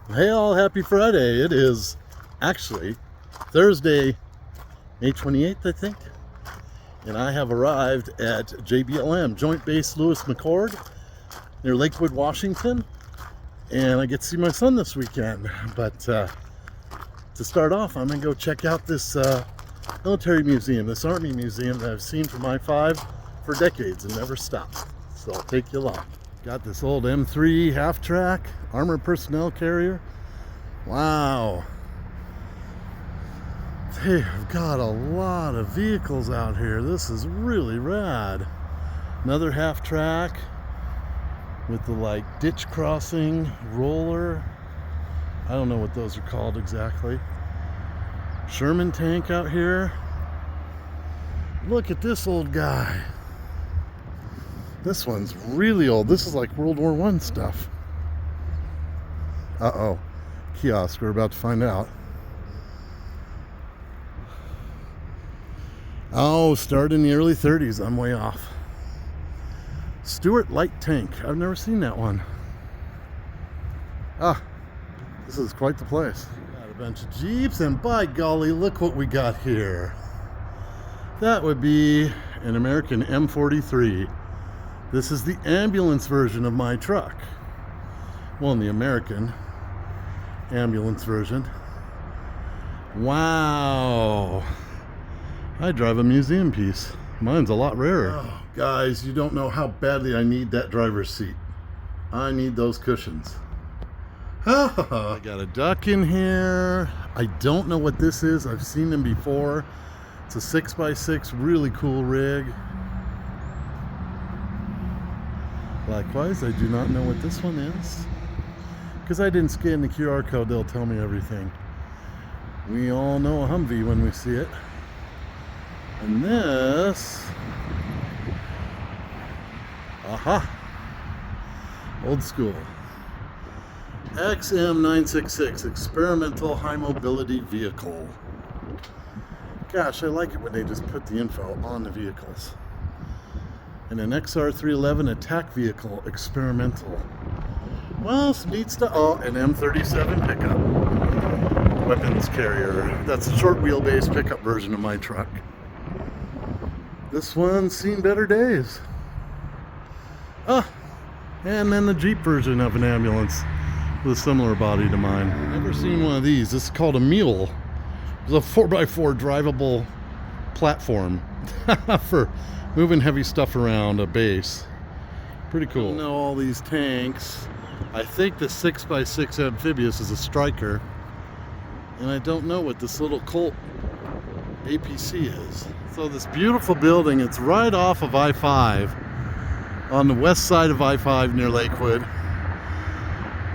Hey all, happy Friday. It is actually Thursday, May 28th, I think. And I have arrived at JBLM, Joint Base Lewis McChord, near Lakewood, Washington. And I get to see my son this weekend. But to start off, I'm going to go check out this military museum, this Army museum that I've seen from I-5 for decades and never stopped. So I'll take you along. Got this old M3 half-track armored personnel carrier. Wow. They've got a lot of vehicles out here. This is really rad. Another half-track with the ditch crossing roller. I don't know what those are called exactly. Sherman tank out here. Look at this old guy. This one's really old. This is like World War I stuff. Uh-oh. Kiosk, we're about to find out. Oh, started in the early 30s. I'm way off. Stuart Light Tank. I've never seen that one. Ah, this is quite the place. Got a bunch of Jeeps, and by golly, look what we got here. That would be an American M43. This is the ambulance version of my truck. Well, in the American ambulance version. Wow. I drive a museum piece. Mine's a lot rarer. Oh, guys, you don't know how badly I need that driver's seat. I need those cushions. I got a duck in here. I don't know what this is. I've seen them before. It's a 6x6, really cool rig. Likewise, I do not know what this one is. Because I didn't scan the QR code, they'll tell me everything. We all know a Humvee when we see it. And this... aha! Old school. XM966, Experimental High Mobility Vehicle. Gosh, I like it when they just put the info on the vehicles. And an XR311 attack vehicle, experimental. Well, some neat stuff. Oh, an M37 pickup. Weapons carrier. That's a short wheelbase pickup version of my truck. This one's seen better days. Ah, and then the Jeep version of an ambulance with a similar body to mine. Never seen one of these. This is called a mule. It's a 4x4 drivable platform for moving heavy stuff around a base. Pretty cool. I know all these tanks. I think the 6x6 amphibious is a Striker. And I don't know what this little Colt APC is. So this beautiful building, it's right off of I-5 on the west side of I-5 near Lakewood.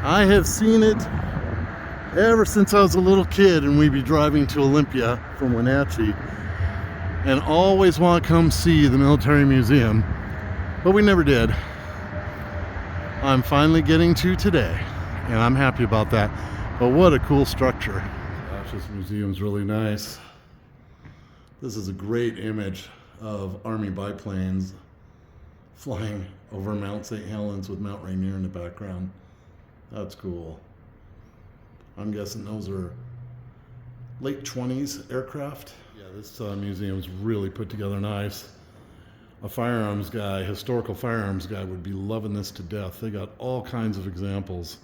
I have seen it ever since I was a little kid and we'd be driving to Olympia from Wenatchee and always want to come see the military museum, but we never did. I'm finally getting to today, and I'm happy about that. But what a cool structure. Gosh, this museum's really nice. This is a great image of Army biplanes flying over Mount St. Helens with Mount Rainier in the background. That's cool. I'm guessing those are late 20s aircraft. Yeah, this museum's really put together nice. A firearms guy, historical firearms guy, would be loving this to death. They got all kinds of examples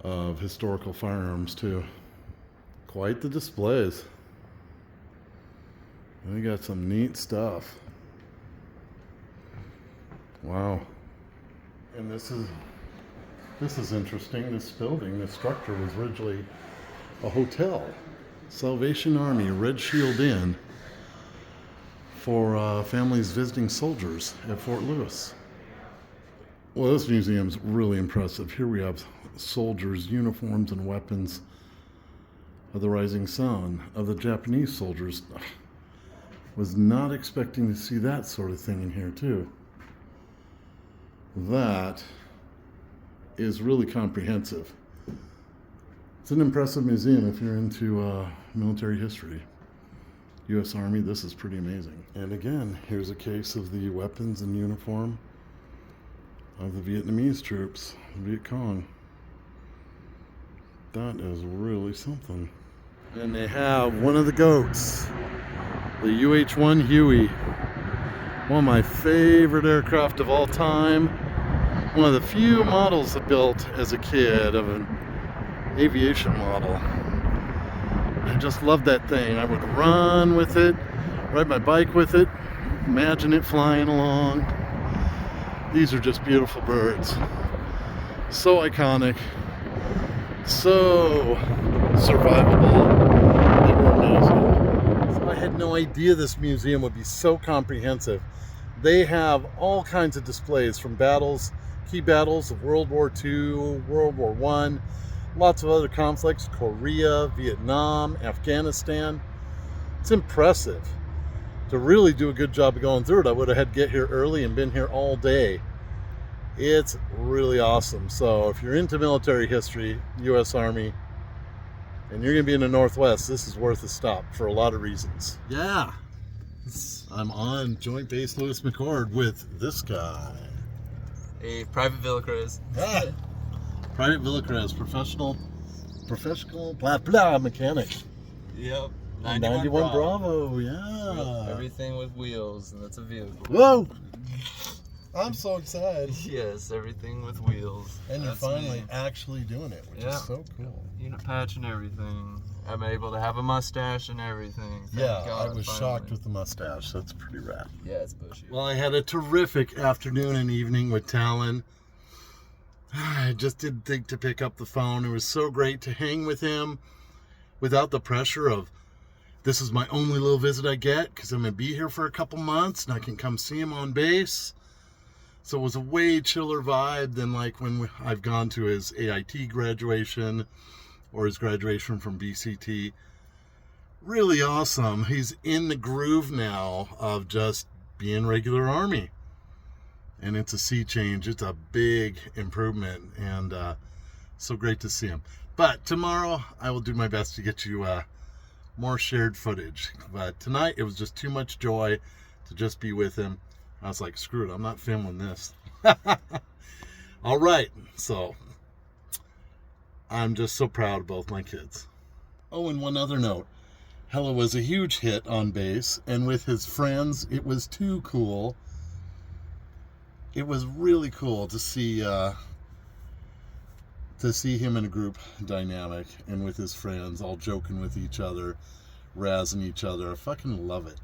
of historical firearms too. Quite the displays. They got some neat stuff. Wow. And this is interesting. This building, this structure was originally a hotel. Salvation Army Red Shield Inn for families visiting soldiers at Fort Lewis. Well, this museum's really impressive. Here we have soldiers' uniforms and weapons of the rising sun, of the Japanese soldiers. Was not expecting to see that sort of thing in here too. That is really comprehensive. It's an impressive museum if you're into military history. U.S. Army, this is pretty amazing. And again, here's a case of the weapons and uniform of the Vietnamese troops, Viet Cong. That is really something. And they have one of the goats, the UH-1 Huey. One of my favorite aircraft of all time. One of the few models I built as a kid of an aviation model. I just loved that thing. I would run with it, ride my bike with it, imagine it flying along. These are just beautiful birds. So iconic, so survivable. They were amazing. So I had no idea this museum would be so comprehensive. They have all kinds of displays from battles, key battles of World War II, World War I, lots of other conflicts, Korea, Vietnam, Afghanistan. It's impressive. To really do a good job of going through it, I would have had to get here early and been here all day. It's really awesome. So if you're into military history, U.S. Army, and you're going to be in the Northwest, this is worth a stop for a lot of reasons. Yeah. I'm on Joint Base Lewis McChord with this guy. A Private Villacrez. Ah, Private Villacrez, professional, blah, blah, mechanic. Yep. 91 Bravo, yeah. Yep. Everything with wheels, and that's a vehicle. Whoa! I'm so excited. Yes, everything with wheels. And you're That's finally me. actually doing it, which is so cool. Unit patch and everything. I'm able to have a mustache and everything. Thank Yeah, God, I was finally. shocked with the mustache. That's pretty rad. Yeah, it's bushy. Well, I had a terrific afternoon and evening with Talon. I just didn't think to pick up the phone. It was so great to hang with him without the pressure of, this is my only little visit I get because I'm going to be here for a couple months and I can come see him on base. So it was a way chiller vibe than like when I've gone to his AIT graduation or his graduation from BCT. Really awesome. He's in the groove now of just being regular Army. And it's a sea change. It's a big improvement. And so great to see him. But tomorrow I will do my best to get you more shared footage. But tonight it was just too much joy to just be with him. I was like, screw it, I'm not filming this. All right, so I'm just so proud of both my kids. Oh, and one other note. Hella was a huge hit on base, and with his friends, it was too cool. It was really cool to see him in a group dynamic and with his friends, all joking with each other, razzing each other. I fucking love it.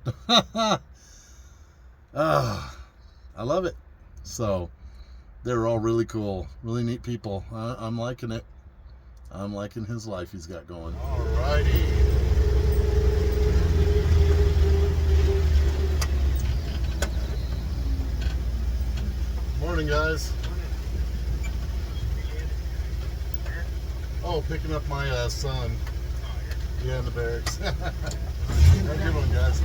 I love it. So they're all really cool, really neat people. I'm liking it. I'm liking his life he's got going. Alrighty. Morning, guys. Oh, picking up my son. Yeah, in the barracks. Have a good one, guys.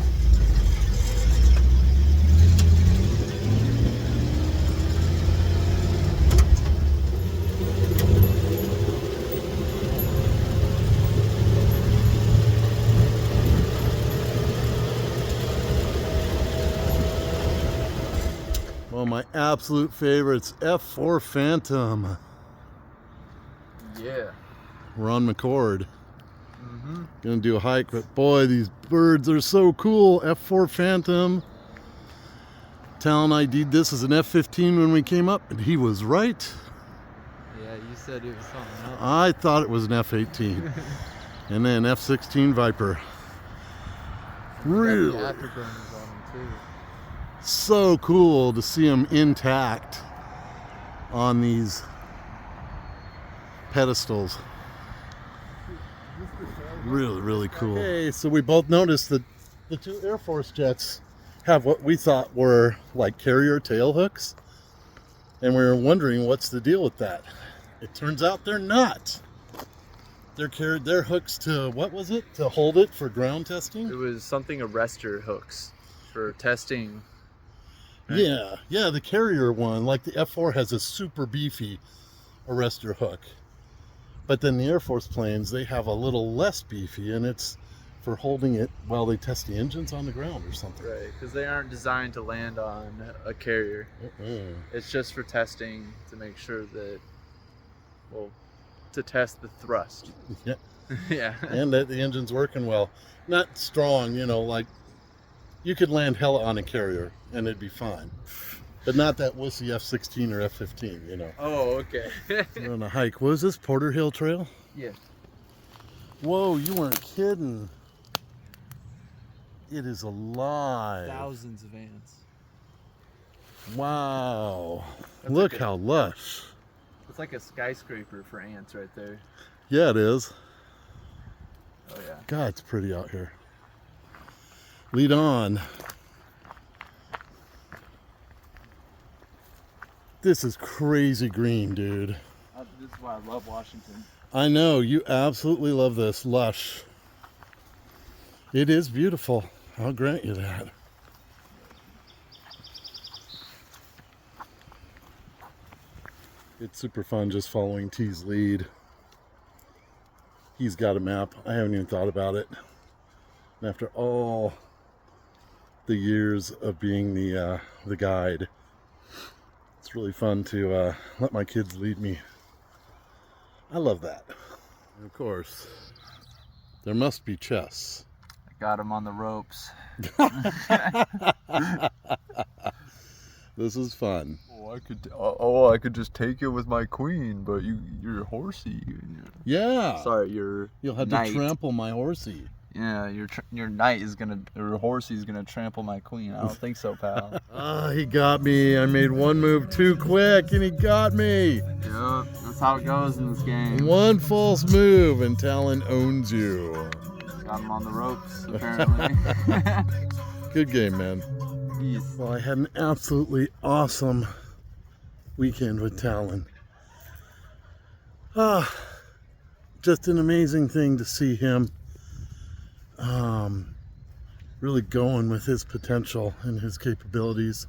One of my absolute favorites, F4 Phantom. Yeah. We're on McChord. Gonna do a hike, but boy, these birds are so cool. F4 Phantom. Talon ID'd this as an F-15 when we came up, and he was right. Yeah, you said it was something else. I thought it was an F-18. And then F-16 Viper. Really? The afterburners on them too. So cool to see them intact on these pedestals. Really, really cool. Okay, so we both noticed that the two Air Force jets have what we thought were like carrier tail hooks. And we were wondering what's the deal with that. It turns out they're not. They're carried their hooks to, what was it? To hold it for ground testing? It was something arrestor hooks for testing. Right? Yeah, the carrier one, like the F4 has a super beefy arrestor hook. But then the Air Force planes, they have a little less beefy, and it's for holding it while they test the engines on the ground or something. Right, because they aren't designed to land on a carrier. It's just for testing to make sure that, well, to test the thrust. Yeah. Yeah. And that the engine's working well. Not strong, you know, like you could land hella on a carrier and it'd be fine. But not that wussy F-16 or F-15, you know. Oh, okay. We're on a hike. What is this, Porter Hill Trail? Yeah. Whoa, you weren't kidding. It is alive. Thousands of ants. Wow. That's Look like a- how lush. It's like a skyscraper for ants right there. Yeah, it is. Oh yeah. God, it's pretty out here. Lead on. This is crazy green, dude. This is why I love Washington. I know, you absolutely love this. Lush. It is beautiful. I'll grant you that. It's super fun just following T's lead. He's got a map. I haven't even thought about it. And after all the years of being the guide, it's really fun to let my kids lead me. I love that. And of course, there must be chess. I got him on the ropes. This is fun. I could just take you with my queen, but you're horsey. Yeah. Sorry, your You'll have knight. to trample my horsey. Yeah, your knight is gonna, or horsey's gonna trample my queen. I don't think so, pal. Ah, he got me. I made one move too quick and he got me. Yep, that's how it goes in this game. One false move and Talon owns you. Got him on the ropes, apparently. Good game, man. Yes. Well, I had an absolutely awesome weekend with Talon. Just an amazing thing to see him really going with his potential and his capabilities,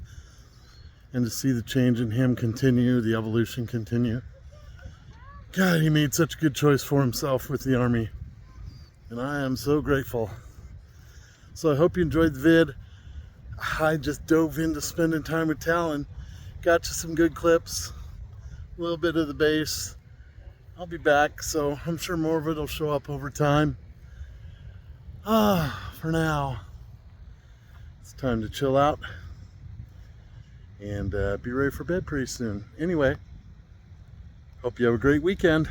and to see the change in him continue, the evolution continue. God, he made such a good choice for himself with the Army, and I am so grateful. So I hope you enjoyed the vid. I just dove into spending time with Talon. Got you some good clips, a little bit of the base. I'll be back, so I'm sure more of it will show up over time. For now, it's time to chill out and be ready for bed pretty soon. Anyway, hope you have a great weekend.